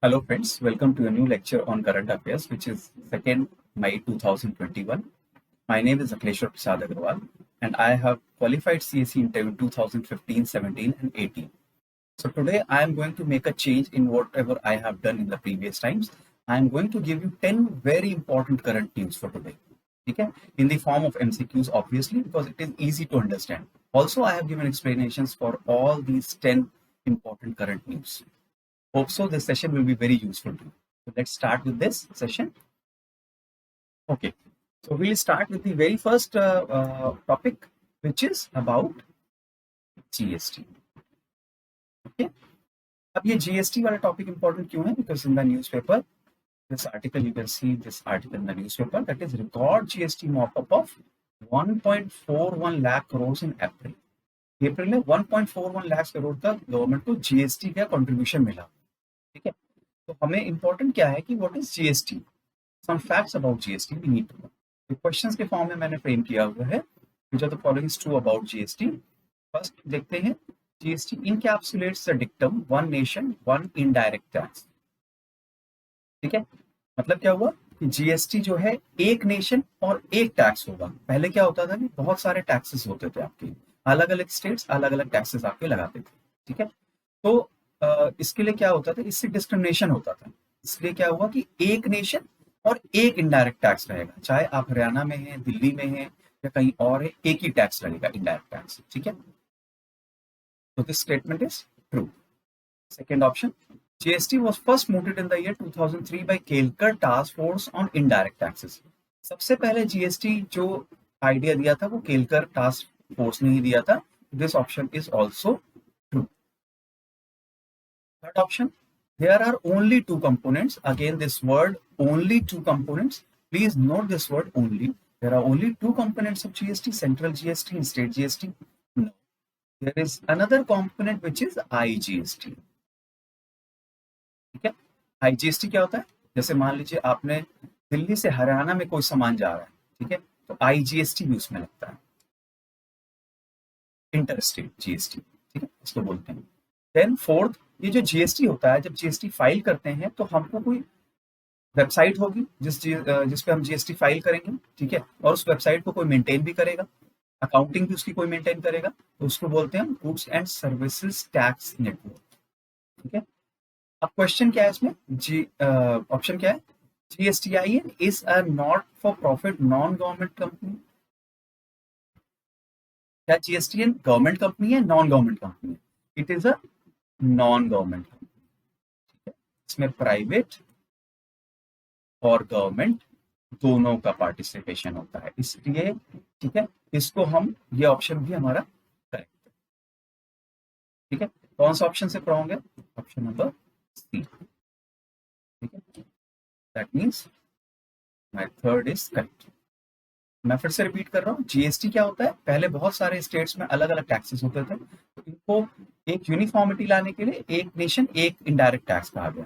Hello friends, welcome to a new lecture on current affairs, which is 2nd May 2021. My name is Akleshwar Prasad Agarwal and I have qualified CSE in 2015, 17 and 18. So today I am going to make a change in whatever I have done in the previous times. I am going to give you 10 very important current news for today. Okay? In the form of MCQs, obviously, because it is easy to understand. Also, I have given explanations for all these 10 important current news. Hope so this session will be very useful to you. So let's start with this session. Okay, so we'll start with the very first topic, which is about GST. Okay, अब ये GST वाला topic important क्यों है? Because in the newspaper, this article, you can see this article in the newspaper, that is record GST mop-up of 1.41 lakh crores in April. अप्रैल में 1.41 लाख करोड़ का government को GST का contribution मिला. ठीक है, तो हमें इंपॉर्टेंट क्या है कि what is GST, some facts about GST we need to know. तो क्वेश्चंस के फॉर्म में मैंने फ्रेम किया हुआ है. Which are the following is true about GST. First देखते हैं, GST encapsulates the dictum one nation one indirect tax. ठीक है, मतलब क्या हुआ कि जीएसटी जो है एक नेशन और एक टैक्स होगा. पहले क्या होता था कि बहुत सारे टैक्सेस होते थे आपके, अलग अलग स्टेट्स अलग अलग टैक्सेस आपके लगाते थे. ठीक है, तो इसके लिए क्या होता था, इससे डिस्क्रिमिनेशन होता था. इसलिए क्या हुआ कि एक नेशन और एक इनडायरेक्ट टैक्स रहेगा. चाहे आप हरियाणा में हैं, दिल्ली में हैं या कहीं और है, एक ही टैक्स रहेगा, इनडायरेक्ट टैक्स. ठीक है, तो this statement is true. Second option, GST was first mooted in the year 2003 by Kelkar Task Force on Indirect Taxes. सबसे पहले GST जो आइडिया दिया था वो केलकर टास्क फोर्स ने ही दिया था. This option is also true. Third option, there are only two components. Again, this word only two components. Please note this word only. There are only two components of GST, central GST and state GST. No, there is another component which is IGST. ठीक है, IGST क्या होता है? जैसे मान लीजिए आपने दिल्ली से हरियाणा में कोई सामान जा रहा है, ठीक है, तो IGST भी उसमें लगता है, इंटरस्टेट जीएसटी. ठीक है, इसको बोलते हैं. देन फोर्थ, ये जो जीएसटी होता है, जब जीएसटी फाइल करते हैं तो हमको कोई वेबसाइट होगी जिस पे हम जीएसटी फाइल करेंगे. ठीक है, और उस वेबसाइट को कोई मेंटेन भी करेगा, अकाउंटिंग भी उसकी कोई मेंटेन करेगा, तो उसको बोलते हैं goods and services tax network. ठीक है, अब क्वेश्चन क्या है इसमें, जी ऑप्शन क्या है, GSTIN is a not for profit non government company. क्या जीएसटीएन गवर्नमेंट कंपनी है, नॉन गवर्नमेंट कंपनी है? It is a non government company. ठीक है, इसमें प्राइवेट और गवर्नमेंट दोनों का पार्टिसिपेशन होता है, इसलिए ठीक है, इसको हम, ये ऑप्शन भी हमारा करेक्ट है. ठीक है, कौन सा ऑप्शन से होंगे? Option number C. ठीक है, that means my third is correct. मैं फिर से रिपीट कर रहा हूँ, जीएसटी क्या होता है, पहले बहुत सारे स्टेट्स में अलग अलग टैक्सेस होते थे, तो इनको एक यूनिफॉर्मिटी लाने के लिए एक नेशन एक इनडायरेक्ट टैक्स कहा गया.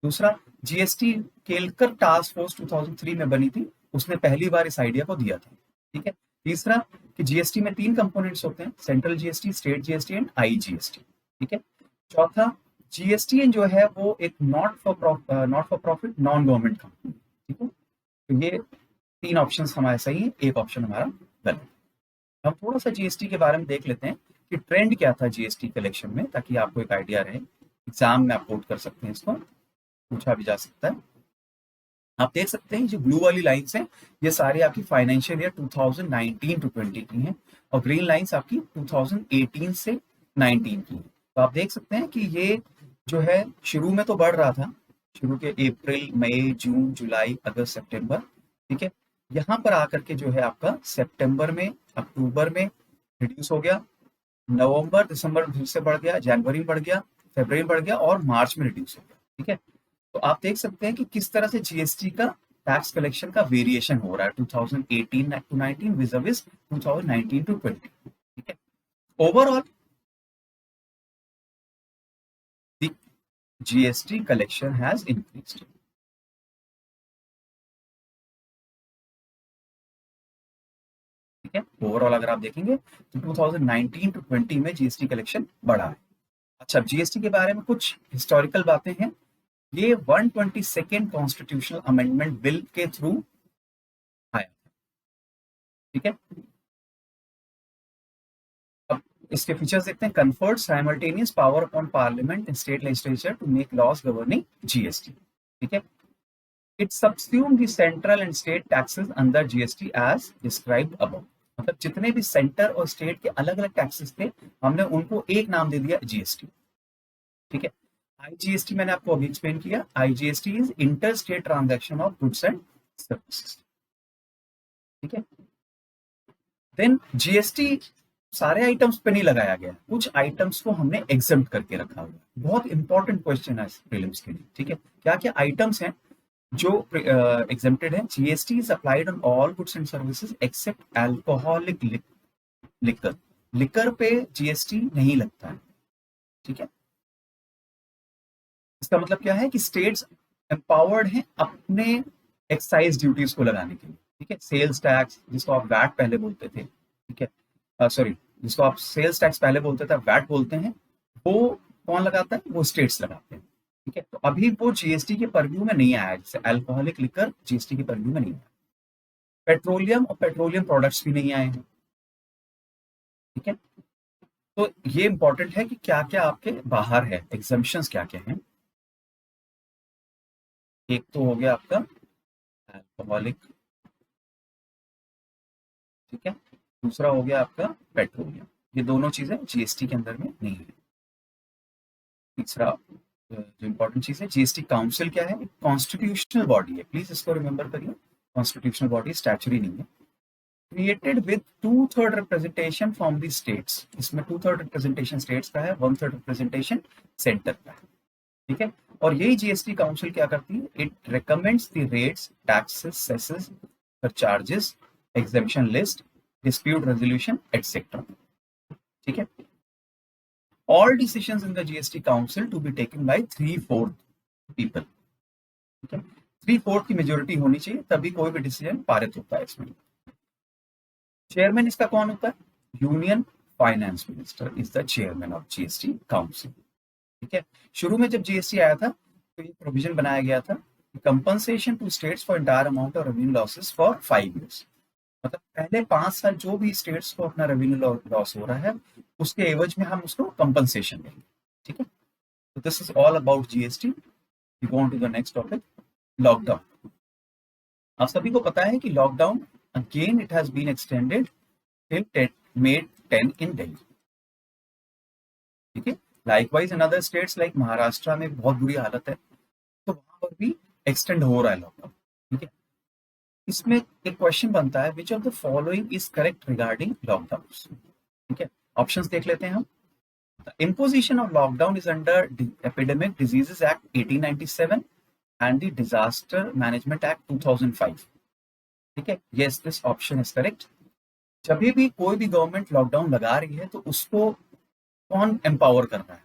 दूसरा, जीएसटी केलकर टास्क फोर्स 2003 में बनी थी, उसने पहली बार इस आइडिया को दिया था. ठीक है, तीसरा कि जीएसटी में तीन कंपोनेंट्स होते हैं, central GST, state GST and IGST. ठीक है, चौथा, जीएसटीएन जो है वो एक not for profit non government company. ठीक है, तो ये तीन ऑप्शन हमारे सही है, एक ऑप्शन हमारा गलत. हम थोड़ा सा जीएसटी के बारे में देख लेते हैं कि ट्रेंड क्या था जीएसटी कलेक्शन में, ताकि आपको एक आइडिया रहे. एग्जाम में आप कोट कर सकते हैं, इसको पूछा भी जा सकता है. आप देख सकते हैं जो ब्लू वाली लाइंस हैं, ये सारी आपकी फाइनेंशियल ईयर 2019 टू 20 की हैं, और ग्रीन लाइंस आपकी 2018 से 19 की. तो आप देख सकते हैं कि ये जो है शुरू में तो बढ़ रहा था, शुरू के अप्रैल, मई, जून, जुलाई, अगस्त, सितंबर. ठीक है, यहाँ पर आकर के जो है आपका सितंबर में, अक्टूबर में रिड्यूस हो गया, नवंबर दिसंबर फिर से बढ़ गया, जनवरी में बढ़ गया, फरवरी में बढ़ गया और मार्च में रिड्यूस हो गया. ठीक है, तो आप देख सकते हैं कि किस तरह से जीएसटी का टैक्स कलेक्शन का वेरिएशन हो रहा है 2018 टू 19 विज़ 2019 टू 20. ठीक है, overall the GST collection has increased. ठीक है, ओवरऑल अगर आप देखेंगे तो 2019 टू 20 में जीएसटी कलेक्शन बढ़ा है. अच्छा, जीएसटी के बारे में कुछ हिस्टोरिकल बातें हैं. ये 122nd कॉन्स्टिट्यूशनल अमेंडमेंट बिल के थ्रू आया, ठीक है। अब इसके फीचर्स देखते हैं। Conferred simultaneous power upon parliament and state legislature to make laws governing GST, ठीक है। It subsume the central and state taxes under GST as described above. मतलब जितने भी सेंटर और स्टेट के अलग अलग टैक्सेस थे, हमने उनको एक नाम दे दिया जीएसटी, ठीक है। आईजीएसटी मैंने आपको अभी एक्सप्लेन किया। IGST is inter state transaction of goods and services, ठीक है। देन जीएसटी सारे आइटम्स पे नहीं लगाया गया, कुछ आइटम्स को हमने एग्जम्प्ट करके रखा हुआ। बहुत इंपॉर्टेंट क्वेश्चन है प्रीलिम्स के लिए, ठीक है। क्या क्या आइटम्स हैं जो एग्जेम्प्टेड है? GST is applied on all goods and services except alcoholic liquor. Liquor पे जीएसटी नहीं लगता है, ठीक है। इसका मतलब क्या है कि स्टेट्स एम्पावर्ड हैं अपने एक्साइज ड्यूटीज को लगाने के लिए, ठीक है। सेल्स टैक्स, जिसको आप वैट पहले बोलते थे, ठीक है, सॉरी, जिसको आप सेल्स टैक्स पहले बोलते थे, वैट बोलते हैं, वो कौन लगाता है? वो स्टेट्स लगाते हैं, ठीक है। तो अभी वो जीएसटी के परव्यू में नहीं आया, जैसे अल्कोहलिक लिकर जीएसटी के परव्यू में नहीं आया। पेट्रोलियम और पेट्रोलियम प्रोडक्ट्स भी नहीं आए हैं, ठीक है। तो ये इंपॉर्टेंट है कि क्या क्या आपके बाहर है, एग्जम्पशंस क्या क्या हैं। एक तो हो गया आपका अल्कोहलिक, ठीक है। दूसरा हो गया आपका पेट्रोलियम। ये दोनों चीजें जीएसटी के अंदर में नहीं है। तीसरा जो इंपॉर्टेंट चीज है, जीएसटी काउंसिल क्या है? कॉन्स्टिट्यूशनल बॉडी है, प्लीज इसको रिमेंबर करिए। कॉन्स्टिट्यूशनल बॉडी, स्टैचुरी नहीं है। Created with 2/3 representation from the states. इसमें 2/3 रिप्रेजेंटेशन स्टेट्स का है, 1/3 रिप्रेजेंटेशन सेंटर का है, ठीक है। और यही जीएसटी काउंसिल क्या करती है? It recommends the rates, taxes, सेसेस, charges, exemption list, dispute resolution etcetera, ठीक है। All decisions in the GST Council to be taken by 3/4 people, ठीक है। 3/4 की मेजोरिटी होनी चाहिए, तभी कोई भी डिसीजन पारित होता है इसमें। चेयरमैन इसका कौन होता है? Union finance minister is the chairman of GST council, ठीक है। शुरू में जब जीएसटी आया था तो ये प्रोविजन बनाया गया था, compensation to states for entire amount of revenue losses for 5 years। मतलब पहले 5 साल जो भी स्टेट्स को अपना रेवेन्यू लॉस हो रहा है, उसके एवज में हम उसको कंपनसेशन देंगे, ठीक है। तो this is all about GST. We go on to the next topic, lockdown. आप सभी को पता है कि lockdown again it has been extended till May 10 in Delhi, ठीक है। Likewise in other states like Maharashtra में बहुत बुरी हालत है, तो वहां पर भी एक्सटेंड हो रहा है लॉकडाउन, ठीक है। इसमें एक क्वेश्चन बनता है, विच of the following is correct regarding lockdown, ठीक है। ऑप्शंस देख लेते हैं हम। The imposition of lockdown is under Epidemic Diseases Act 1897 and the Disaster Management Act 2005, ठीक है। Yes, this option is correct। जब भी कोई भी गवर्नमेंट लॉकडाउन लगा रही है तो उसको कौन एम्पावर कर रहा है?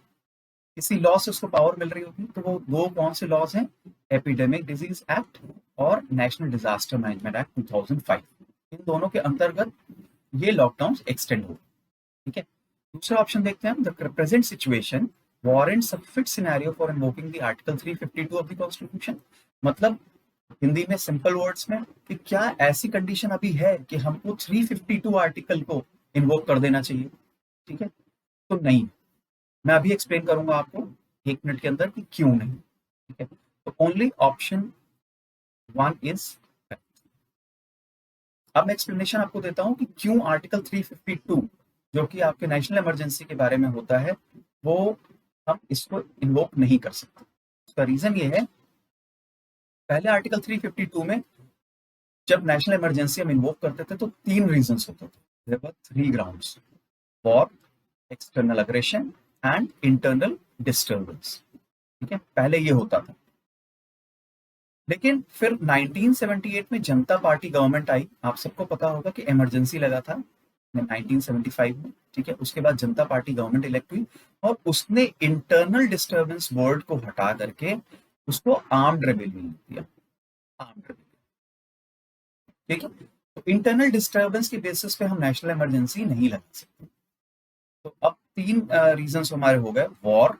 किसी लॉ से उसको पावर मिल रही होगी, तो वो दो कौन से लॉज हैं? एपिडेमिक डिजीज एक्ट और नेशनल डिजास्टर मैनेजमेंट एक्ट 2005। इन दोनों के अंतर्गत ये लॉकडाउन एक्सटेंड हो, ठीक है। दूसरा ऑप्शन देखते हैं हम, the present situation warrants a fit scenario for invoking the article 352 of the constitution. मतलब हिंदी में सिंपल वर्ड्स में कि क्या ऐसी कंडीशन अभी है कि हमको 352 आर्टिकल को इन्वोक कर देना चाहिए, ठीक है। तो नहीं, मैं अभी एक्सप्लेन करूंगा आपको 1 मिनट के अंदर कि क्यों नहीं, ठीक है। तो ओनली ऑप्शन 1 इज। अब मैं एक्सप्लेनेशन आपको देता हूं कि क्यों आर्टिकल 352 जो कि आपके नेशनल इमरजेंसी के बारे में होता है, वो हम इसको इन्वोक नहीं कर सकते। उसका रीजन ये है, पहले आर्टिकल 352 में जब नेशनल इमरजेंसी हम इन्वोक करते थे तो 3 रीजंस होते थे। There were 3 grounds, war, external aggression and internal disturbance, ठीक है। पहले ये होता था, लेकिन फिर 1978 में जनता पार्टी गवर्नमेंट आई। आप सबको पता होगा कि इमरजेंसी लगा था 1975 में, ठीक है। उसके बाद जनता पार्टी गवर्नमेंट इलेक्ट हुई और उसने इंटरनल डिस्टर्बेंस वर्ड को हटा करके उसको आर्म्ड रेबेलियन दिया, आर्म्ड रेबेलियन, ठीक है। तो इंटरनल डिस्टर्बेंस के बेसिस पे हम नेशनल इमरजेंसी नहीं लगा सकते। तो अब 3 रीजंस हमारे हो गए, war,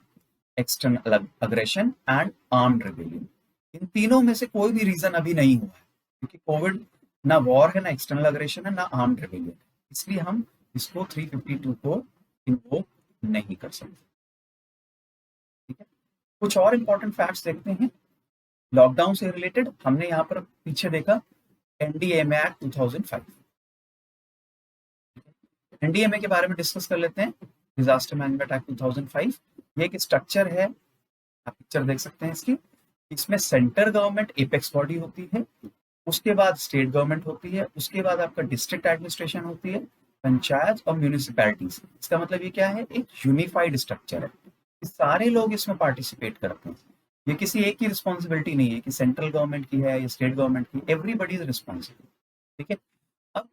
external aggression and armed rebellion. इन तीनों में से कोई भी रीजन अभी नहीं हुआ है, क्योंकि कोविड ना वॉर है, ना एक्सटर्नल अग्रेशन है, ना आर्म्ड रेबेलियन, इसलिए हम इसको 352 को इन्वोक नहीं कर सकते। ठीक है, कुछ और इंपॉर्टेंट फैक्ट्स देखते हैं लॉकडाउन से रिलेटेड। हमने यहाँ पर पीछे देखा एनडीएमए एक्ट 2005। एनडीएमए के बारे में डिस्कस कर लेते हैं। डिजास्टर मैनेजमेंट एक्ट 2005 ये एक स्ट्रक्चर है, आप पिक्चर देख सकते हैं इसकी। इसमें सेंट्रल गवर्नमेंट एपेक्स बॉडी होती है, उसके बाद स्टेट गवर्नमेंट होती है, उसके बाद आपका डिस्ट्रिक्ट एडमिनिस्ट्रेशन होती है, पंचायत और म्यूनिसिपैलिटीज। इसका मतलब ये क्या है, एक यूनिफाइड स्ट्रक्चर है, सारे लोग इसमें पार्टिसिपेट करते हैं। ये किसी एक की रिस्पॉन्सिबिलिटी नहीं है कि सेंट्रल गवर्नमेंट की है या स्टेट गवर्नमेंट की, एवरीबडी इज रिस्पॉन्सिबल। ठीक है, अब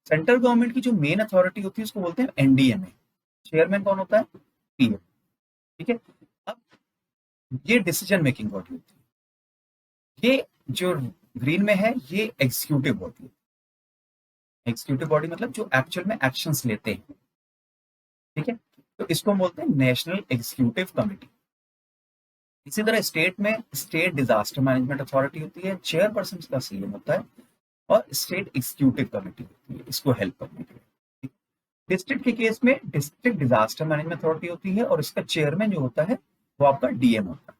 सेंट्रल गवर्नमेंट की जो मेन अथॉरिटी होती है उसको बोलते हैं एनडीएमए। चेयरमैन कौन होता है, पीएम। ठीक है, अब ये डिसीजन मेकिंग बॉडी होती है। ये जो ग्रीन में है ये एग्जीक्यूटिव बॉडी है। एग्जीक्यूटिव बॉडी मतलब जो एक्चुअल में एक्शंस लेते हैं। ठीक है, तो इसको हम बोलते हैं नेशनल एग्जीक्यूटिव कमेटी। इसी तरह स्टेट में स्टेट डिजास्टर मैनेजमेंट अथॉरिटी होती है, चेयरपर्सन का सीएम होता है, और स्टेट एग्जीक्यूटिव कमेटी होती है इसको हेल्प करने के लिए। डिस्ट्रिक्ट के केस में डिस्ट्रिक्ट डिजास्टर मैनेजमेंट अथॉरिटी होती है, और इसका चेयरमैन जो होता है वो आपका डीएम होता है,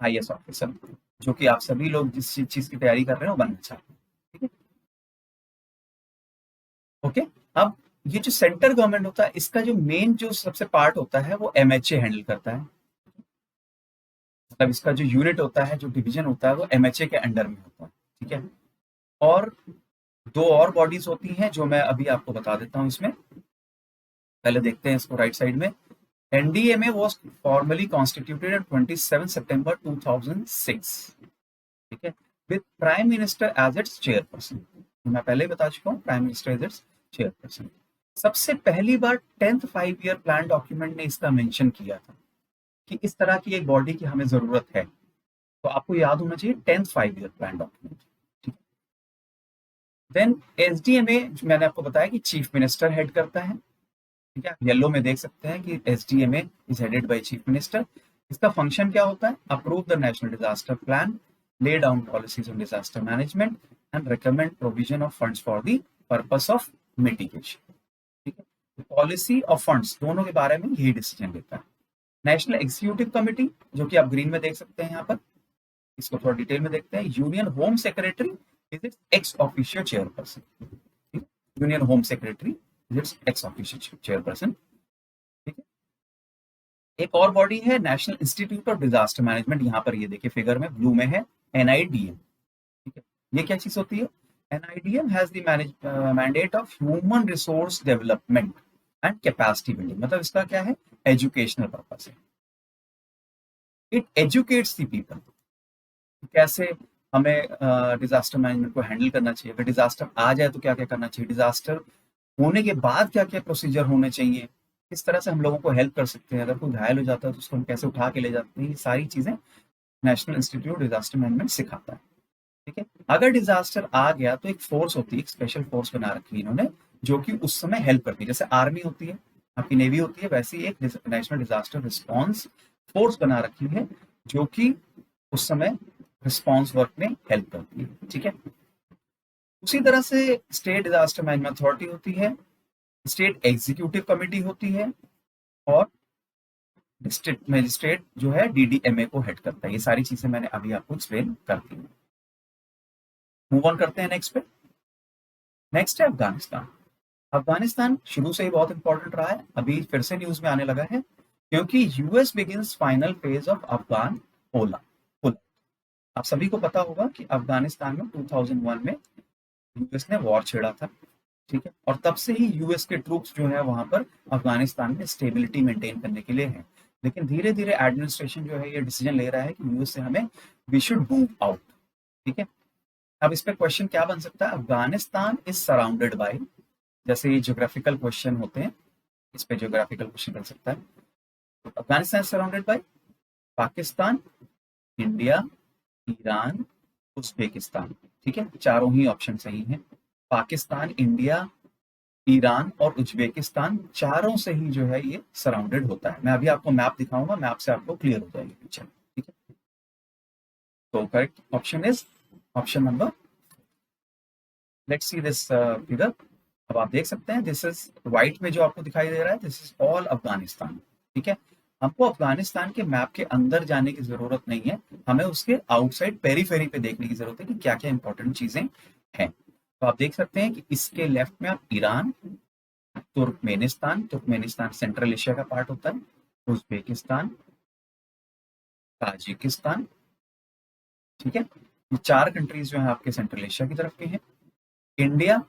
आईएएस ऑफिसर, जो कि आप सभी लोग जिस चीज की तैयारी कर रहे हैं वो बनना चाहते हैं। ठीक है, ओके। अब ये जो सेंट्रल गवर्नमेंट होता है इसका जो मेन जो सबसे पार्ट होता है वो एमएचए हैंडल करता है। मतलब इसका जो यूनिट होता है, जो डिवीजन होता है वो एमएचए के अंडर में होता है। ठीक है, और दो और बॉडीज होती हैं जो मैं अभी आपको बता देता हूं इसमें। पहले देखते हैं इसको राइट साइड में। NDMA was formally constituted on 27 September 2006। ठीक है, with prime minister as its chairperson. मैं पहले ही बता चुका हूँ, prime minister as its chairperson. सबसे पहली बार 10th 5 ईयर प्लान डॉक्यूमेंट ने इसका मेंशन किया था कि इस तरह की एक बॉडी की हमें जरूरत है। तो आपको याद होना चाहिए 10th 5 year plan document. Then SDMA मैंने आपको बताया कि चीफ मिनिस्टर हेड करता है। ठीक है, येलो में देख सकते हैं कि SDMA is headed by chief minister. इसका फंक्शन क्या होता है, approve the national disaster plan, lay down policies on disaster management and recommend provision of funds for the purpose of mitigation। ठीक है, पॉलिसी और फंड्स दोनों के बारे में यही डिसीजन लेता है। नेशनल एग्जीक्यूटिव कमेटी जो कि आप ग्रीन में देख सकते हैं यहाँ पर, इसको थोड़ा डिटेल में देखते हैं। Union home secretary is it's ex officio chairperson. Union home secretary is it's ex officio chairperson. ठीक है, एक और बॉडी है national institute of disaster management. यहाँ पर ये देखिए फिगर में ब्लू में है एनआईडीएम। ठीक है, ये क्या चीज होती है, NIDM has the mandate of human resource development and capacity building. मतलब इसका क्या है, एजुकेशनल पर्पस है। इट एजुकेट्स द पीपल, कैसे हमें डिजास्टर मैनेजमेंट को हैंडल करना चाहिए, अगर डिजास्टर आ जाए तो क्या क्या करना चाहिए, डिजास्टर होने के बाद क्या क्या प्रोसीजर होने चाहिए, किस तरह से हम लोगों को हेल्प कर सकते हैं, अगर कोई घायल हो जाता है तो उसको हम कैसे उठा के ले जाते हैं, ये सारी चीजें नेशनल इंस्टीट्यूट डिजास्टर मैनेजमेंट सिखाता है। ठीक है, अगर डिजास्टर आ गया तो एक फोर्स होती है, एक स्पेशल फोर्स बना रखी है इन्होंने, जो कि उस समय हेल्प करती है। जैसे आर्मी होती है, आपकी नेवी होती है, वैसे ही एक नेशनल डिजास्टर रिस्पॉन्स फोर्स बना रखी है जो कि उस समय रिस्पॉन्स वर्क में हेल्प करती है। ठीक है, उसी तरह से स्टेट डिजास्टर मैनेजमेंट अथॉरिटी होती है, स्टेट एग्जीक्यूटिव कमेटी होती है, और डिस्ट्रिक्ट मजिस्ट्रेट जो है डीडीएमए को हेड करता है। ये सारी चीजें मैंने अभी आपको एक्सप्लेन कर दी। मूव ऑन करते हैं नेक्स्ट पे। नेक्स्ट है अफगानिस्तान। अफगानिस्तान शुरू से ही बहुत इंपॉर्टेंट रहा है, अभी फिर से न्यूज में आने लगा है क्योंकि US begins final phase of Afghan pull. आप सभी को पता होगा कि अफगानिस्तान में 2001 में यूएस ने वॉर छेड़ा था। ठीक है, और तब से ही यूएस के ट्रूप्स जो है वहां पर अफगानिस्तान में स्टेबिलिटी मेंटेन करने के लिए है। लेकिन धीरे धीरे एडमिनिस्ट्रेशन जो है ये डिसीजन ले रहा है कि यूएस से हमें वी शुड मूव आउट। ठीक है, अब इस पे क्वेश्चन क्या बन सकता है, अफगानिस्तान इज सराउंडेड बाय, जैसे ये ज्योग्राफिकल क्वेश्चन होते हैं, इस पे ज्योग्राफिकल क्वेश्चन बन सकता है। तो Afghanistan surrounded by Pakistan, India, Iran, Uzbekistan. ठीक है, चारों ही ऑप्शन सही हैं। पाकिस्तान, इंडिया, ईरान और उज्बेकिस्तान चारों से ही जो है ये सराउंडेड होता है। मैं अभी आपको मैप दिखाऊंगा, मैप से आपको क्लियर हो जाएगी पिक्चर। ठीक है, तो correct option is option number. Let's see this figure. अब आप देख सकते हैं दिस इज व्हाइट में जो आपको दिखाई दे रहा है, दिस इज ऑल अफगानिस्तान। ठीक है, हमको अफगानिस्तान के मैप के अंदर जाने की जरूरत नहीं है, हमें उसके आउटसाइड पेरीफेरी पे देखने की जरूरत है कि क्या क्या इंपॉर्टेंट चीजें हैं। तो आप देख सकते हैं कि इसके लेफ्ट में आप Iran, Turkmenistan, Turkmenistan central Asia का पार्ट होता है, उज्बेकिस्तान, ताजिकिस्तान। ठीक है, ये चार कंट्रीज जो है आपके सेंट्रल एशिया की तरफ के हैं। इंडिया,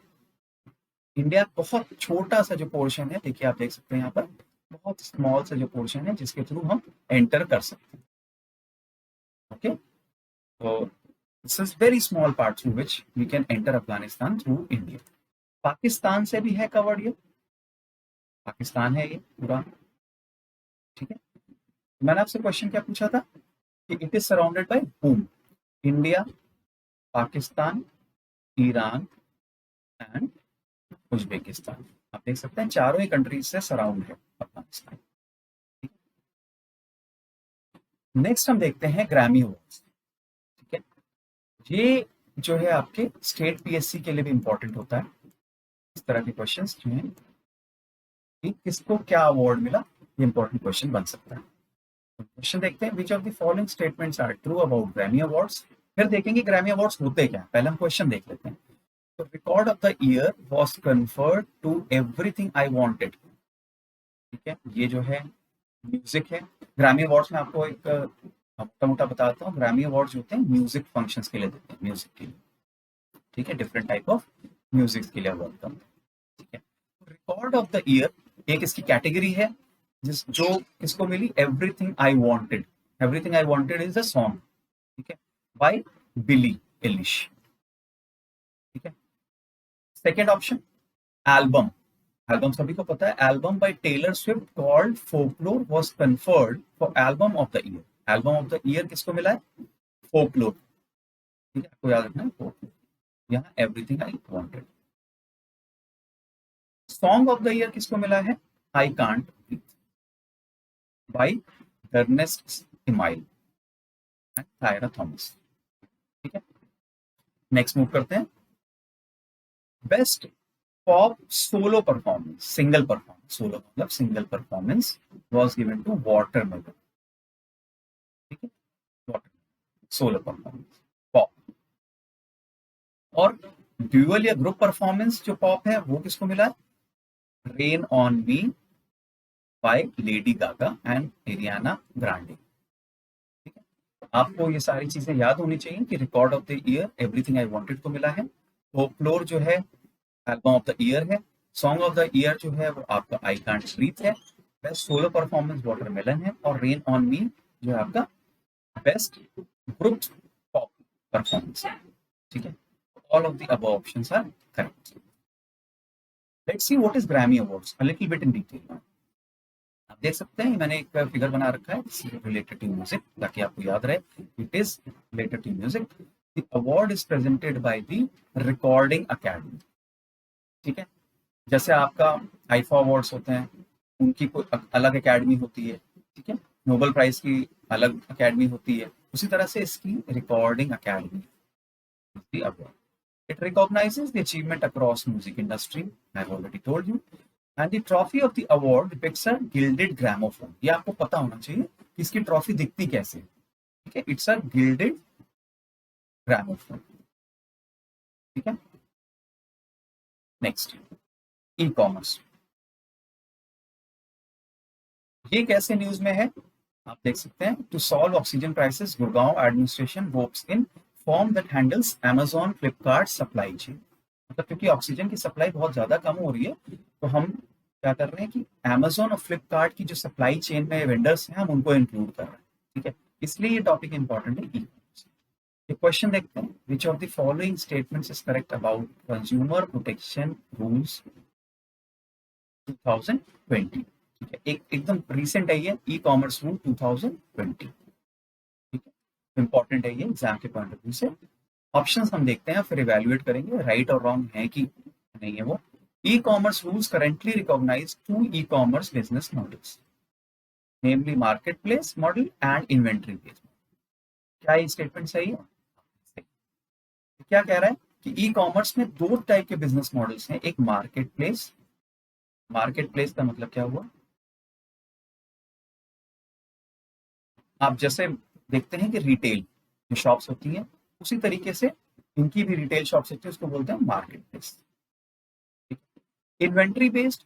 इंडिया बहुत छोटा सा जो पोर्शन है, देखिए आप देख सकते हैं यहाँ पर बहुत स्मॉल सा जो पोर्शन है जिसके थ्रू हम एंटर कर सकते हैं। ओके, तो this is very small part through which we can enter Afghanistan through India. Pakistan से भी है कवर्ड, ये पाकिस्तान है ये पूरा। ठीक है, मैंने आपसे क्वेश्चन क्या पूछा था कि it is surrounded by whom? India, Pakistan, Iran and Uzbekistan. आप देख सकते हैं चारों ही कंट्रीज से सराउंड है अफगानिस्तान। नेक्स्ट हम देखते हैं ग्रैमी अवार्ड्स। ठीक है, ये जो है आपके स्टेट पीएससी के लिए भी इंपॉर्टेंट होता है। इस तरह के क्वेश्चंस जो हैं कि किसको क्या अवार्ड मिला, ये इंपॉर्टेंट क्वेश्चन बन सकता है। क्वेश्चन देखते हैं, which of the following statements are true about Grammy awards. फिर देखेंगे ग्रैमी अवार्ड्स होते क्या, पहले हम क्वेश्चन देख लेते हैं। तो record of the year was conferred to everything I wanted. ठीक है, ये जो है म्यूजिक है। ग्रैमी अवार्ड्स में आपको एक मोटा मोटा बताता हूँ, ग्रैमी अवार्ड्स होते हैं म्यूजिक फंक्शंस के लिए देते हैं, म्यूजिक के लिए। ठीक है, डिफरेंट टाइप ऑफ म्यूजिक के लिए अवार्ड करते हैं। ठीक है, रिकॉर्ड ऑफ द ईयर एक इसकी कैटेगरी है जिस जो किसको मिली, everything I wanted. Everything I wanted is a song. ठीक है, बाय बिली एलिश। ठीक है, सेकेंड ऑप्शन एल्बम। एल्बम सभी को पता है, album by Taylor Swift called folklore was conferred for album of the year. Album of the year किसको मिला है, फोकलोर। ठीक है, आपको याद रखना है फोकलोर। यहाँ everything I wanted. Song of the year किसको मिला है, I can't breathe by Ernest Emile and Tiara Thomas. ठीक है, नेक्स्ट मूव करते हैं। Best pop solo performance, single performance, solo मतलब single performance was given to watermelon. ठीक है, वाटरमेलन सोलो परफॉर्मेंस पॉप। और ड्यूअल या ग्रुप परफॉर्मेंस जो पॉप है वो किसको मिला है, rain on me by Lady Gaga and Ariana Grande. ठीक है, आपको ये सारी चीजें याद होनी चाहिए कि record of the year everything I wanted को मिला है, फोकलोर जो है एल्बम ऑफ द ईयर है, सॉन्ग ऑफ द ईयर जो है वो आपका आई कांट ब्रीथ है, बेस्ट सोलो परफॉर्मेंस वाटरमेलन है, और रेन ऑन मी जो है आपका बेस्ट ग्रुप पॉप परफॉर्मेंस है। ठीक है, all of the above options are correct. Let's see what is Grammy awards a little bit in detail. आप देख सकते हैं मैंने एक फिगर बना रखा है रिलेटेड टू म्यूजिक ताकि आपको याद रहे, it is related to music. The award is presented by the recording academy. ठीक है, जैसे आपका आईफा अवार्ड्स होते हैं, उनकी कोई अलग एकेडमी होती है। ठीक है, नोबेल प्राइज की अलग एकेडमी होती है, उसी तरह से इसकी recording academy award. It recognizes the achievement across music industry. I've already told you. And the trophy of the award depicts a gilded gramophone. ये आपको पता होना चाहिए कि इसकी ट्रॉफी दिखती कैसे। ठीक है, इट्स अ गिल्डेड ग्रामोफोन। ठीक है, नेक्स्ट ई कॉमर्स। ये कैसे न्यूज में है, आप देख सकते हैं। To solve oxygen crisis, Gurgaon administration hopes in form that handles Amazon Flipkart supply chain. मतलब क्योंकि ऑक्सीजन की सप्लाई बहुत ज्यादा कम हो रही है, तो हम क्या कर रहे हैं कि अमेजॉन और फ्लिपकार्ट की जो सप्लाई चेन में वेंडर्स हैं हम उनको इंक्लूड कर रहे हैं। ठीक है, इसलिए ये टॉपिक इंपॉर्टेंट है। ये क्वेश्चन देखते हैं, which of the following statements is correct about consumer protection rules 2020। ठीक है, एक एकदम रिसेंट है ये ई कॉमर्स रूल 2020। ठीक है, इंपॉर्टेंट है ये एग्जाम के पॉइंट ऑफ व्यू से। ऑप्शंस हम देखते हैं फिर इवेल्युएट करेंगे राइट और रॉन्ग है कि नहीं है वो। E-commerce rules currently recognize two e-commerce business models, namely marketplace model and inventory based. क्या ये स्टेटमेंट सही है? क्या कह रहा है कि ई कॉमर्स में दो टाइप के बिजनेस मॉडल्स हैं, एक मार्केट प्लेस का मतलब क्या हुआ? आप जैसे देखते हैं कि रिटेल जो शॉप्स होती हैं, उसी तरीके से इनकी भी रिटेल शॉप्स होती है, उसको बोलते हैं मार्केट प्लेस। इन्वेंट्री बेस्ड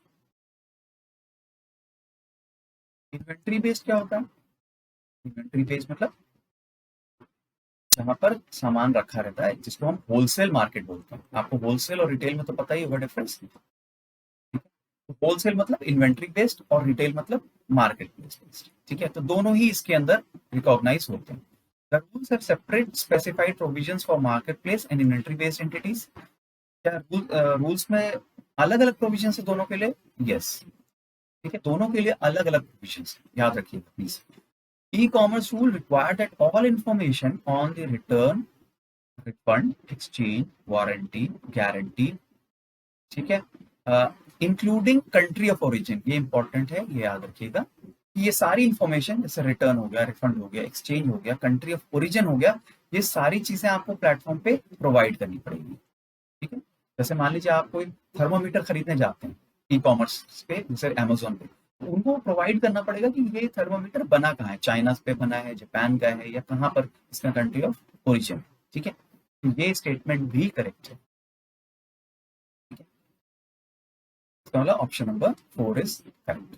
क्या होता है? इन्वेंट्री बेस्ड मतलब जहां पर सामान रखा रहता है, जिसको हम होलसेल मार्केट बोलते हैं। आपको होलसेल और रिटेल में तो पता ही होगा डिफरेंस। होलसेल मतलब इन्वेंट्री बेस्ड और रिटेल मतलब मार्केट प्लेस बेस्ड। ठीक है, तो दोनों ही इसके अंदर रिकॉग्नाइज होते हैं। The rules have separate specified provisions for marketplace and inventory based entities. क्या रूल्स में अलग अलग प्रोविजन है दोनों के लिए? यस। ठीक है, दोनों के लिए अलग अलग प्रोविजन, याद रखिएगा please. E-commerce rule require that all information on the return, refund, exchange, warranty, guarantee, ठीक है, इंक्लूडिंग कंट्री ऑफ ओरिजिन, ये इंपॉर्टेंट है, ये याद रखिएगा कि ये सारी इंफॉर्मेशन, जैसे रिटर्न हो गया, रिफंड हो गया, एक्सचेंज हो गया, कंट्री ऑफ ओरिजिन हो गया, ये सारी चीजें आपको प्लेटफॉर्म पे प्रोवाइड करनी पड़ेगी। ठीक है, जैसे मान लीजिए आप कोई थर्मोमीटर खरीदने जाते हैं ई कॉमर्स पे, जैसे अमेजोन पे, तो उनको प्रोवाइड करना पड़ेगा कि ये थर्मोमीटर बना कहाँ है, चाइना पे बना है, जापान का है, या कहाँ पर इसका कंट्री ऑफ ओरिजिन। ठीक है, तो ये स्टेटमेंट भी करेक्ट है। ठीक है, इसका मतलब option number 4 is correct.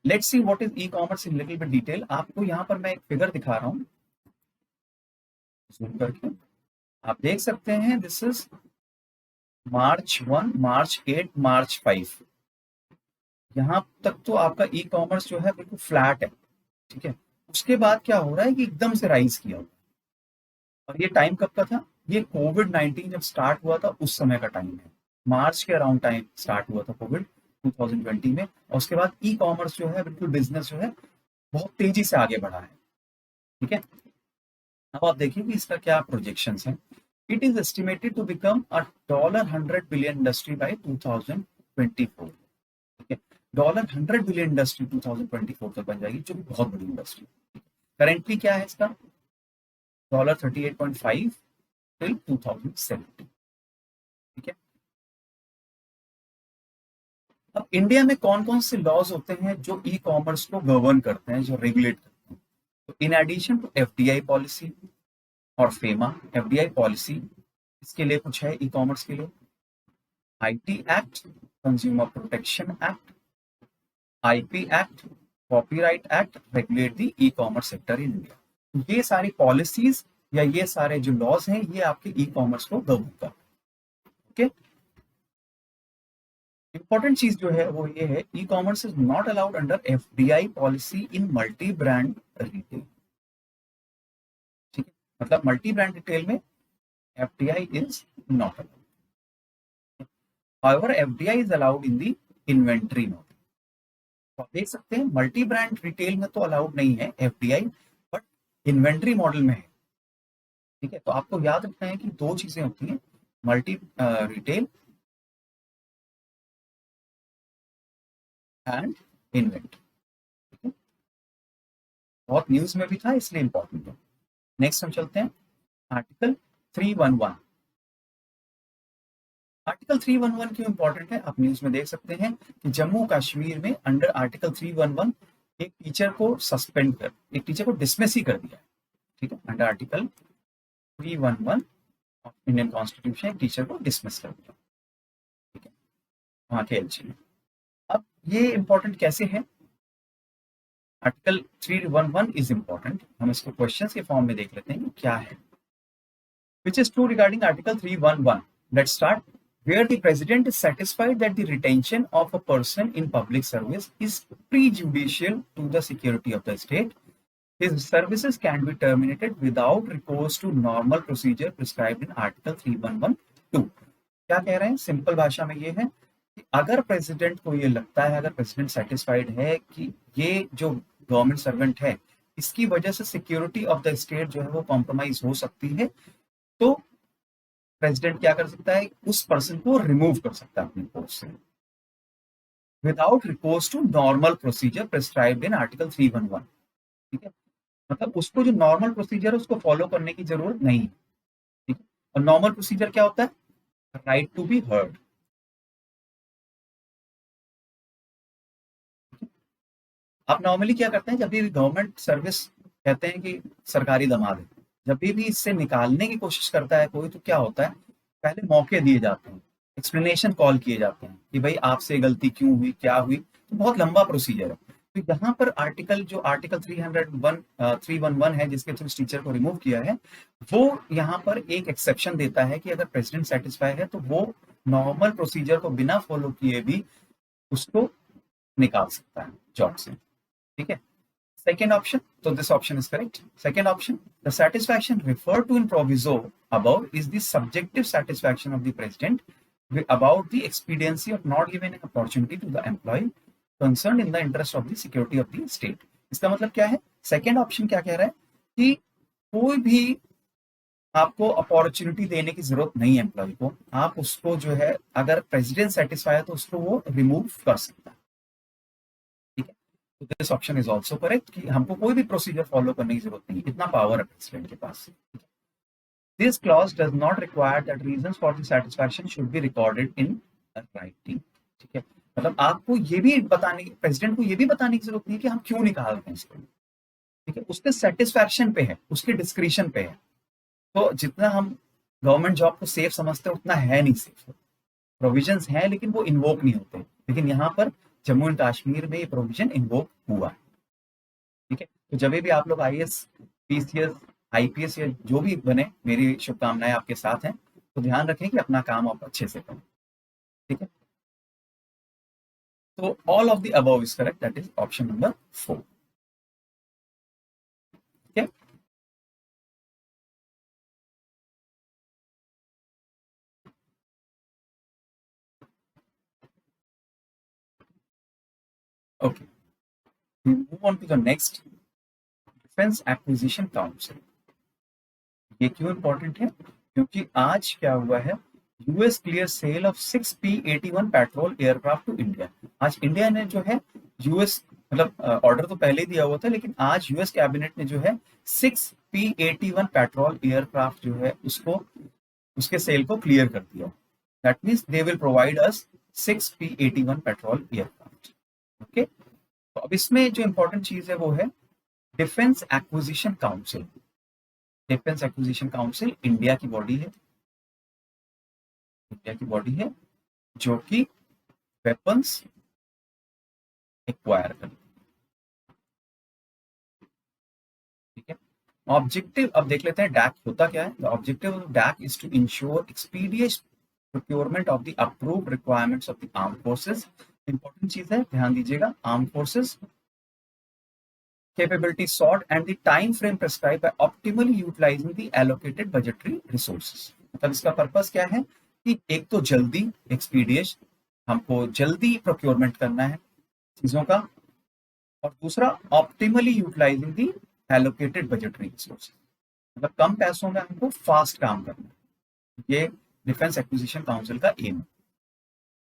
Let's see what is e commerce in little bit detail. आपको यहाँ पर मैं एक फिगर दिखा रहा हूँ, जूम करके आप देख सकते हैं। This is March 1, March 8, March 5। यहाँ तक तो आपका ई कॉमर्स जो है बिल्कुल फ्लैट है। ठीक है, उसके बाद क्या हो रहा है कि एकदम से राइज किया। और ये टाइम कब का था? ये कोविड-19 जब स्टार्ट हुआ था उस समय का टाइम है। मार्च के अराउंड टाइम स्टार्ट हुआ था कोविड 2020 में, और उसके बाद ई कॉमर्स जो है बिल्कुल बिजनेस जो है बहुत तेजी से आगे बढ़ा है। ठीक है, अब आप देखिए कि इसका क्या प्रोजेक्शन है। It is estimated to become a $100 billion industry by 2024। ठीक है, $100 बिलियन इंडस्ट्री 2024 तक बन जाएगी, जो कि बहुत बड़ी इंडस्ट्री। करेंटली क्या है इसका? $38.5 टिल 2070। ठीक है, अब इंडिया में कौन कौन से लॉज होते हैं जो ई कॉमर्स को गवर्न करते हैं, जो रेगुलेट करते हैं? तो in addition to FDI policy और फेमा, एफडीआई पॉलिसी इसके लिए कुछ है ई कॉमर्स के लिए, IT act, consumer protection act, IP act, copyright act regulate the e-commerce sector in India. ये सारी पॉलिसीज या ये सारे जो लॉज हैं, ये आपके ई कॉमर्स को गवर्न करते हैं। ओके, इंपॉर्टेंट चीज जो है वो ये है, e commerce is not allowed under FDI policy in multi brand retail. ठीक है, मतलब मल्टी ब्रांड रिटेल में FDI is not allowed. However, FDI is allowed in the inventory model. तो आप देख सकते हैं मल्टी ब्रांड रिटेल में तो अलाउड नहीं है एफडीआई, बट इन्वेंट्री मॉडल में है। ठीक है, तो आपको याद रखना है कि दो चीजें होती हैं, मल्टी रिटेल एंड इन्वेंट्री। बहुत न्यूज में भी था, इसलिए इंपॉर्टेंट है। नेक्स्ट हम चलते हैं आर्टिकल 311। आर्टिकल 311 क्यों इंपॉर्टेंट है? आप न्यूज में देख सकते हैं कि जम्मू कश्मीर में अंडर आर्टिकल 311 एक टीचर को सस्पेंड कर, एक टीचर को डिसमिस ही कर दिया है। ठीक है, under article 311 of Indian constitution एक टीचर को डिसमिस कर दिया। ठीक है, वहां के एलजी ने। अब ये इंपॉर्टेंट कैसे है? आर्टिकल 311 इज इंपॉर्टेंट, हम इसको क्वेश्चन के फॉर्म में देख लेते हैं कि क्या है। विच is true regarding article 311? Let's start. Where the president is satisfied that the retention of a person in public service is prejudicial to the security of the state, his services can be terminated without recourse to normal procedure prescribed in Article 311(2). क्या कह रहे हैं? Simple भाषा में ये है कि अगर प्रेसिडेंट को ये लगता है, अगर प्रेसिडेंट सेटिस्फाइड है कि ये जो गवर्नमेंट सर्वेंट है, इसकी वजह से सिक्योरिटी ऑफ द स्टेट जो है वो कॉम्प्रोमाइज हो सकती है, तो प्रेसिडेंट क्या कर सकता है, उस पर्सन को रिमूव कर सकता है अपने पोस्ट से without recourse to normal procedure prescribed in article 311। ठीक है, मतलब उसको जो नॉर्मल प्रोसीजर है उसको फॉलो करने की जरूरत नहीं है। ठीक है, और नॉर्मल प्रोसीजर क्या होता है, राइट टू बी हर्ड। आप नॉर्मली क्या करते हैं, जब भी गवर्नमेंट सर्विस कहते हैं कि सरकारी दमाद है, जब भी इससे निकालने की कोशिश करता है कोई, तो क्या होता है, पहले मौके दिए जाते हैं, एक्सप्लेनेशन कॉल किए जाते हैं कि भाई आपसे गलती क्यों हुई, क्या हुई, तो बहुत लंबा प्रोसीजर है। तो यहाँ पर आर्टिकल 311 है जिसके थ्रू इस टीचर को रिमूव किया है, वो यहाँ पर एक एक्सेप्शन देता है कि अगर प्रेसिडेंट सेटिस्फाई है तो वो नॉर्मल प्रोसीजर को बिना फॉलो किए भी उसको निकाल सकता है जॉब से। ठीक है, second option, so this option is correct. Second option, the satisfaction referred to in proviso above is the subjective satisfaction of the president about the expediency of not giving an opportunity to the employee concerned in the interest of the security of the state. इसका मतलब क्या है, second option क्या कह रहा है कि कोई भी आपको अपॉर्चुनिटी देने की जरूरत नहीं है एम्प्लॉय को, आप उसको जो है अगर प्रेसिडेंट सेटिस्फाई है तो उसको वो रिमूव कर सकता है। ठीक है, तो this option is also correct कि हमको कोई भी प्रोसीजर फॉलो करने की जरूरत नहीं, इतना पावर है प्रेसिडेंट के पास। This clause does not require that reasons for the satisfaction should be recorded in writing. ठीक है, मतलब आपको ये भी बताने, प्रेसिडेंट को ये भी बताने की जरूरत नहीं है कि हम क्यों निकाल रहे हैं इसको। ठीक है, उसके सेटिस्फैक्शन पे है, उसके डिस्क्रिशन पे है। तो जितना हम गवर्नमेंट जॉब को सेफ समझते हैं उतना है नहीं सेफ, प्रोविजंस हैं लेकिन वो इन्वोक नहीं होते, लेकिन यहाँ पर जम्मू एंड कश्मीर में ये प्रोविजन इन्वोक हुआ। ठीक है, तो जब भी आप लोग आईएएस, पीसीएस, आईपीएस या जो भी बने, मेरी शुभकामनाएं आपके साथ हैं, तो ध्यान रखें कि अपना काम आप अच्छे से करें। ठीक है, तो all of the above is correct, that is option number 4। ठीक है, okay, move on to the next, defence acquisition council. ये क्यों इंपॉर्टेंट है, क्योंकि आज क्या हुआ है, US clear sale of 6P-81 patrol aircraft to India. आज इंडिया ने जो है यूएस, मतलब ऑर्डर तो पहले ही दिया हुआ था, लेकिन आज यूएस कैबिनेट ने जो है 6P-81 पेट्रोल एयरक्राफ्ट जो है उसको, उसके सेल को क्लियर कर दिया। That means they will provide us 6P-81 patrol aircraft. Okay, तो अब इसमें जो इंपॉर्टेंट चीज है वो है defence acquisition council. Defence acquisition council India की बॉडी है, इंडिया की बॉडी है जो कि वेपन्स एक्वायर कर। ठीक है, ऑब्जेक्टिव अब देख लेते हैं डैक होता क्या है। The objective of DAC is to ensure expeditious procurement of the approved requirements of the arm forces. Important चीज है, ध्यान दीजिएगा, arm forces capability sought and the time frame prescribed by optimally utilizing the allocated budgetary resources। मतलब इसका purpose क्या है कि एक तो जल्दी, एक्सपीडियस, हमको जल्दी प्रोक्योरमेंट करना है चीजों का, और दूसरा ऑप्टिमली यूटिलाइजिंग दी एलोकेटेड बजटरी रिसोर्सेज, मतलब कम पैसों में हमको फास्ट काम करना है। ये डिफेंस एक्विजिशन काउंसिल का एम है।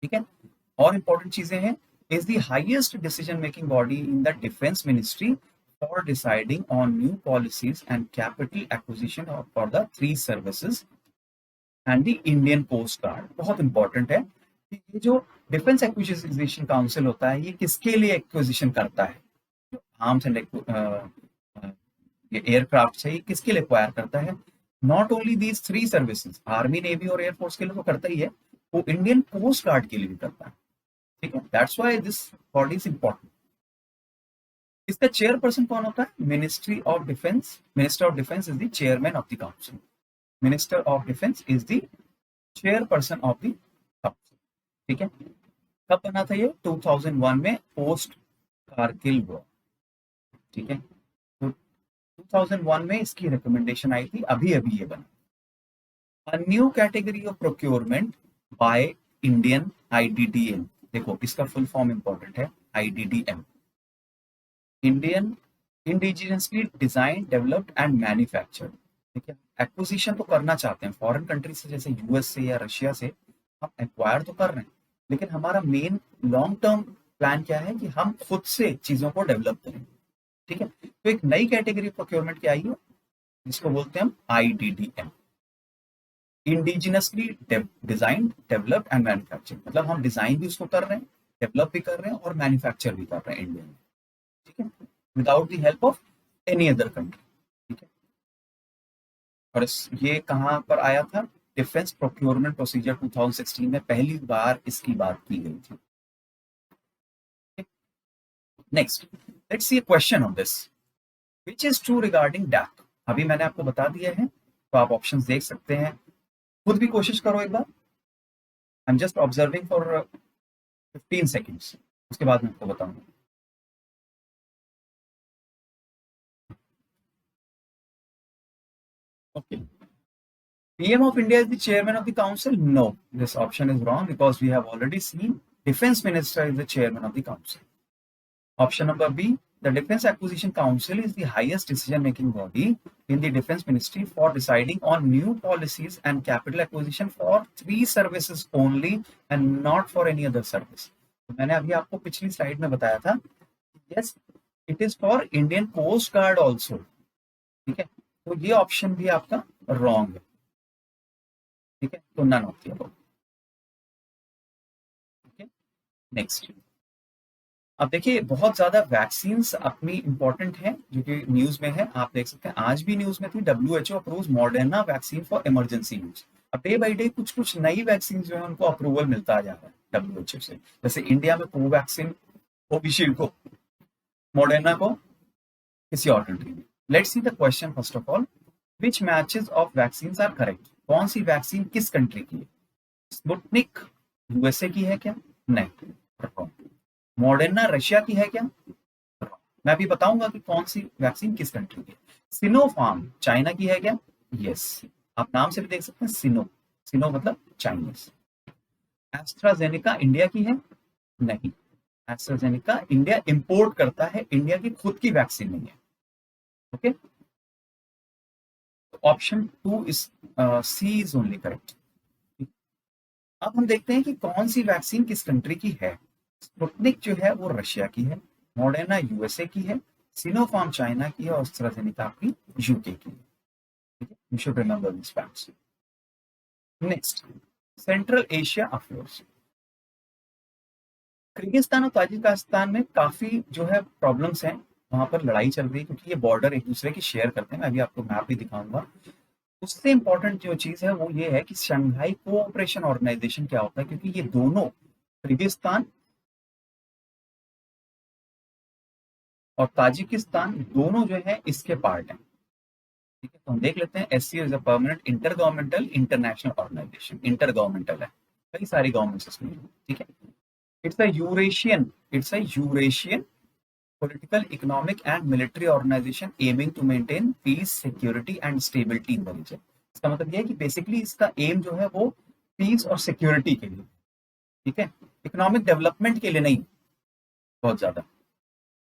ठीक है, और इंपॉर्टेंट चीजें हैं, is the highest decision making body in the defense ministry for deciding on new policies and capital acquisition for the three services and the Indian Coast Guard। बहुत important है कि ये जो डिफेंस एक्विजिशन काउंसिल होता है ये किसके लिए एक्विजिशन करता है, जो आर्म्स एंड ये एयरक्राफ्ट है, ये किसके लिए एक्वायर करता है। Not only these three services, army, navy और एयरफोर्स के लिए तो करता ही है, वो इंडियन कोस्ट गार्ड के लिए भी करता है। ठीक है, that's why this body is important. इसका चेयरपर्सन कौन होता है, ministry of defence, minister of defence is the chairman of the council. Minister of defence is the chairperson of the council. ठीक है, कब बना था ये, 2001 में, पोस्ट कारगिल वॉर। ठीक है, तो 2001 में इसकी रिकमेंडेशन आई थी, अभी अभी ये बना। A new category of procurement by Indian IDDM. देखो इसका फुल फॉर्म इंपॉर्टेंट है, IDDM, Indian indigenously design, developed and manufactured. ठीक है, एक्विजिशन तो करना चाहते हैं फॉरेन कंट्री से, जैसे यूएस से या रशिया से हम एक्वायर तो कर रहे हैं, लेकिन हमारा मेन लॉन्ग टर्म प्लान क्या है कि हम खुद से चीजों को डेवलप करें। ठीक है, तो एक नई कैटेगरी प्रोक्योरमेंट की आई है जिसको बोलते हैं हम IDDM, indigenously design, developed and manufacture. मतलब हम डिजाइन भी उसको कर रहे हैं, डेवलप भी कर रहे हैं और मैन्युफैक्चर भी कर रहे हैं इंडिया में। ठीक है, without the help of any other country. ठीक है, और ये कहाँ पर आया था? डिफेंस प्रोक्योरमेंट प्रोसीजर 2016 में पहली बार इसकी बात की गई थी। Next, let's see a question on this, which is true regarding DAC. अभी मैंने आपको बता दिया है, तो आप ऑप्शंस देख सकते हैं, खुद भी कोशिश करो एक बार। I am just observing for 15 seconds, उसके बाद मैं आपको बताऊंगा। Okay. PM of India is the chairman of the council? No, this option is wrong because we have already seen defense minister is the chairman of the council. Option number B, the Defense Acquisition Council is the highest decision-making body in the Defense Ministry for deciding on new policies and capital acquisition for 3 services only and not for any other service. तो मैंने अभी आपको पिछली slide में बताया था, yes, it is for Indian Coast Guard also. ठीक है, तो ये ऑप्शन भी आपका रॉन्ग है। ठीक है, तो none of the above. Next, अब देखिए बहुत ज्यादा वैक्सीन अपनी इंपॉर्टेंट है जो कि न्यूज में है, आप देख सकते हैं आज भी न्यूज में थी, WHO approves Moderna vaccine for emergency use. अब डे बाई डे कुछ कुछ नई वैक्सीन जो है उनको अप्रूवल मिलता जा रहा है WHO से, जैसे इंडिया में कोवैक्सीन, कोविशील्ड को, मॉडर्ना को किसी और कंट्री में। Let's see the question first of all, which matches of vaccine are correct. कौन सी वैक्सीन किस कंट्री की है? स्पुतनिक USA की है क्या? नहीं। मॉडर्ना रशिया की है क्या? मैं अभी बताऊंगा कि कौन सी वैक्सीन किस कंट्री की है। सिनोफार्म चाइना की है क्या? यस, आप नाम से भी देख सकते हैं, सिनो मतलब चाइनीज। एस्ट्राजेनेका इंडिया की है? नहीं, एस्ट्राजेनेका इंडिया इंपोर्ट करता है, इंडिया की खुद की वैक्सीन नहीं है। Okay, option 2 is C is only correct. अब हम देखते हैं कि कौन सी वैक्सीन किस कंट्री की है। स्पुतनिक जो है वो रशिया की है, मॉडर्ना USA की है, सिनोफार्म चाइना की है और एस्ट्राजेनेका आपकी UK की है। ठीक है, you should remember this facts. Next, central Asia affairs. Kyrgyzstan और ताजिकिस्तान में काफी जो है प्रॉब्लम्स हैं, वहां पर लड़ाई चल रही है क्योंकि ये बॉर्डर एक दूसरे की शेयर करते हैं। मैं अभी आपको मैप भी दिखाऊंगा। उससे इंपॉर्टेंट जो चीज है वो ये है कि शंघाई कोऑपरेशन ऑर्गेनाइजेशन क्या होता है, क्योंकि ये दोनों, किर्गिस्तान और ताजिकिस्तान, दोनों जो है इसके पार्ट हैं। ठीक है, तो हम देख लेते हैं। SCO is a permanent intergovernmental international organisation, intergovernmental है, कई सारी गवर्नमेंट्स इसमें। ठीक है, it's a Eurasian political, economic and military organization aiming to maintain peace, security and stability in the region. इसका मतलब यह है कि बेसिकली इसका एम जो है वो पीस और सिक्योरिटी के लिए, ठीक है, इकोनॉमिक डेवलपमेंट के लिए नहीं बहुत ज्यादा।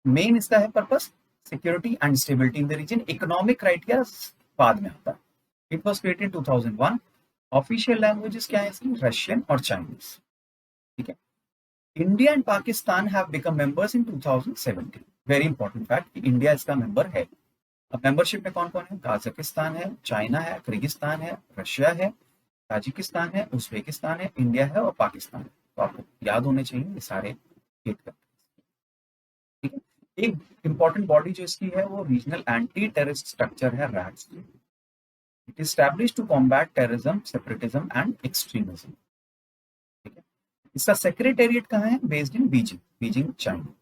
मेन इसका है purpose security and stability in the region. Economic criteria बाद में आता है। It was created in 2001। Official languages क्या है इसकी? रशियन और चाइनीज। ठीक है, India and Pakistan have become members in 2017। Very important fact कि इंडिया इसका मेंबर है। अब मेंबरशिप में कौन कौन है? काजाकिस्तान है, चाइना है, किर्गिस्तान है, रशिया है, ताजिकिस्तान है, उज्बेकिस्तान है, इंडिया है और पाकिस्तान है। तो आपको याद होने चाहिए ये सारे 8 कंट्रीज। ठीक है, एक इंपॉर्टेंट बॉडी जो इसकी है वो रीजनल एंटी टेररिस्ट स्ट्रक्चर है, RATS. It is established to combat terrorism, separatism and extremism. ठीक है, इसका सेक्रेटेरिएट कहाँ है? Based in Beijing China.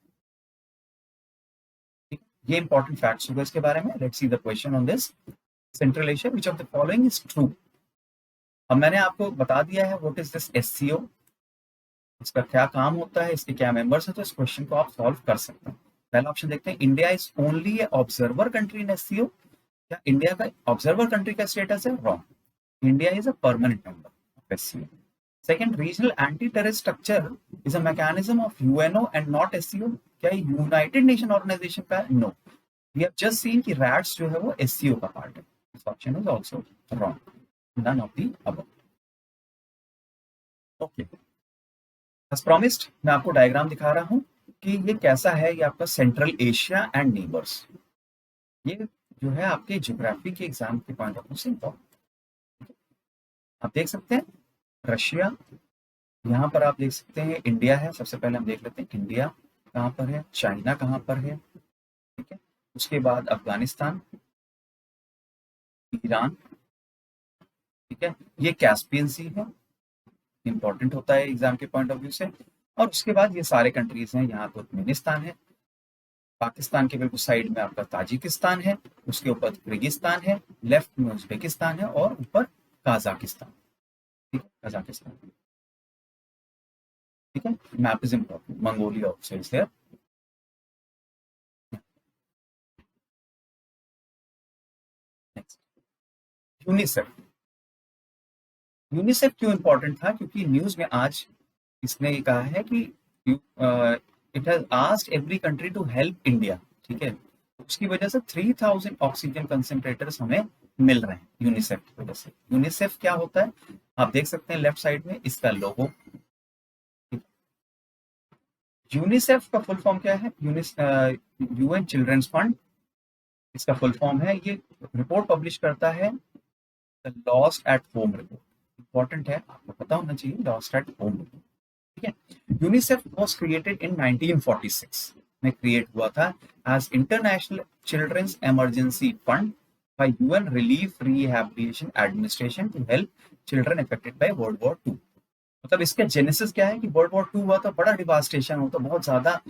ये इंपॉर्टेंट फैक्ट्स होगा इसके बारे में। Let's see the question on this. Central Asia, which of the following is true. अब मैंने आपको बता दिया है व्हाट इज दिस SCO, इसका क्या काम होता है, इसके क्या मेंबर्स हैं, तो इस क्वेश्चन को आप सॉल्व कर सकते हैं। पहला ऑप्शन देखते हैं, India is only a observer country in SCO। क्या इंडिया का ऑब्जर्वर कंट्री का स्टेटस है? Wrong, India is a permanent member of SCO। Second, regional anti terrorist structure is a mechanism of UNO and not SCO। क्या United Nation organisation का है? No, we have just seen कि RATS जो है वो SCO का part है। This option is also wrong, none of the above. Okay, as promised मैं आपको डायग्राम दिखा रहा हूं कि ये कैसा है। ये आपका सेंट्रल एशिया एंड नेबर्स, ये जो है आपके ज्योग्राफी के एग्जाम के पॉइंट ऑफ व्यू से इम्पोर्टेंट। आप देख सकते हैं रशिया, यहाँ पर आप देख सकते हैं इंडिया है। सबसे पहले हम देख लेते हैं इंडिया कहाँ पर है, चाइना कहाँ पर है, ठीक है। उसके बाद अफगानिस्तान, ईरान, ठीक है। ये कैस्पियन सी है, इंपॉर्टेंट होता है एग्जाम के पॉइंट ऑफ व्यू से। और उसके बाद ये सारे कंट्रीज हैं, यहाँ तुर्कमेनिस्तान है, पाकिस्तान के बिल्कुल साइड में आपका ताजिकिस्तान है, उसके ऊपर किर्गिस्तान है, लेफ्ट में उज्बेकिस्तान है और ऊपर काजाकिस्तान, ठीक है, कजाकिस्तान, ठीक है। Map is important, Mongolia also is there. Next, UNICEF. UNICEF क्यों इंपॉर्टेंट था? क्योंकि न्यूज में आज इसने ये कहा है कि it has asked every country to help India, ठीक है। उसकी वजह से 3000 ऑक्सीजन कंसेंट्रेटर्स हमें मिल रहे हैं यूनिसेफ की वजह से। यूनिसेफ क्या होता है आप देख सकते हैं लेफ्ट साइड में इसका लोगो। यूनिसेफ का फुल फॉर्म क्या है? यूएन चिल्ड्रंस फंड इसका फुल फॉर्म है। ये रिपोर्ट पब्लिश करता है the lost at home report. Important है, आपको पता होना चाहिए लॉस्ट एट होम रिपोर्ट, ठीक है। यूनिसेफ वाज क्रिएटेड इन 1946 में क्रिएट हुआ था as international children's emergency fund by UN relief rehabilitation administration to help children affected by world war 2। मतलब इसका जेनेसिस क्या है कि वर्ल्ड वॉर 2 हुआ था, बड़ा डिवास्टेशन हुआ था, बहुत ज्यादा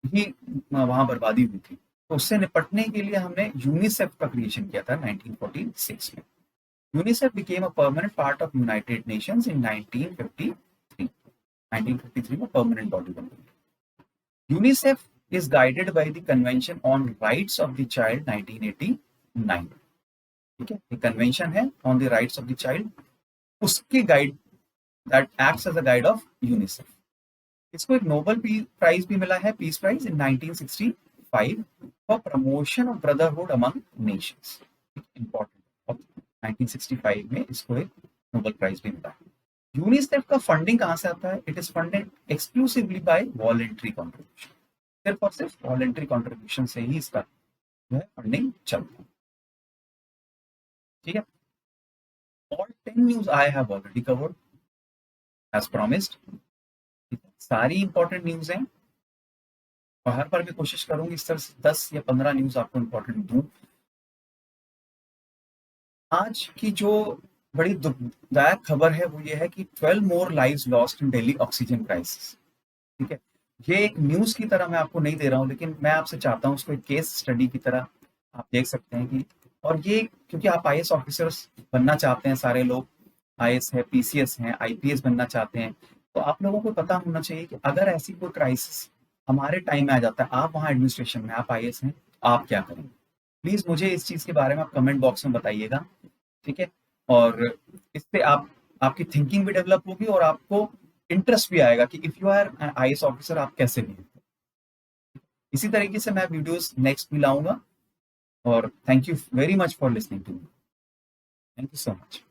ही वहां बर्बादी हुई थी। तो उससे निपटने के लिए हमने यूनिसेफ का क्रिएशन किया था 1946 में। UNICEF became a permanent part of United Nations in 1953. 1953 में परमानेंट बॉडी बन गई। UNICEF is guided by the Convention on Rights of the Child 1989, ठीक है। ये कन्वेंशन है on the rights of the child, उसकी guide that acts as a guide of UNICEF. इसको एक नोबेल प्राइज भी मिला है, peace prize in 1965 for promotion of brotherhood among nations. Important, 1965 में इसको एक नोबेल प्राइज भी मिला है। यूनिसेफ का फंडिंग कहां से आता है? It is funded exclusively by voluntary contribution. सिर्फ और सिर्फ वॉलेंट्री कॉन्ट्रीब्यूशन से ही इसका जो है फंडिंग चलता है, ठीक है। All 10 news I have already covered as promised. सारी इंपॉर्टेंट न्यूज हैं और हर बार मैं कोशिश करूंगी इस तरह से 10 या 15 न्यूज आपको इंपॉर्टेंट दूं। आज की जो बड़ी दुखदायक खबर है वो ये है कि 12 more lives lost in Delhi oxygen crisis, ठीक है। ये एक न्यूज की तरह मैं आपको नहीं दे रहा हूं, लेकिन मैं आपसे चाहता हूं उसको एक केस स्टडी की तरह आप देख सकते हैं कि, और ये क्योंकि आप आईएएस ऑफिसर्स बनना चाहते हैं, सारे लोग आईएएस है, पीसीएस हैं, आईपीएस बनना चाहते हैं, तो आप लोगों को पता होना चाहिए कि अगर ऐसी कोई क्राइसिस हमारे टाइम में आ जाता है, आप वहाँ एडमिनिस्ट्रेशन में, आप आईएएस हैं, आप क्या करेंगे? प्लीज मुझे इस चीज के बारे में आप कमेंट बॉक्स में बताइएगा, ठीक है। और इससे आपकी थिंकिंग भी डेवलप होगी और आपको इंटरेस्ट भी आएगा कि if you are IAS officer आप कैसे भी। इसी तरीके से मैं वीडियोस नेक्स्ट भी लाऊंगा और thank you very much for listening to me. Thank you so much.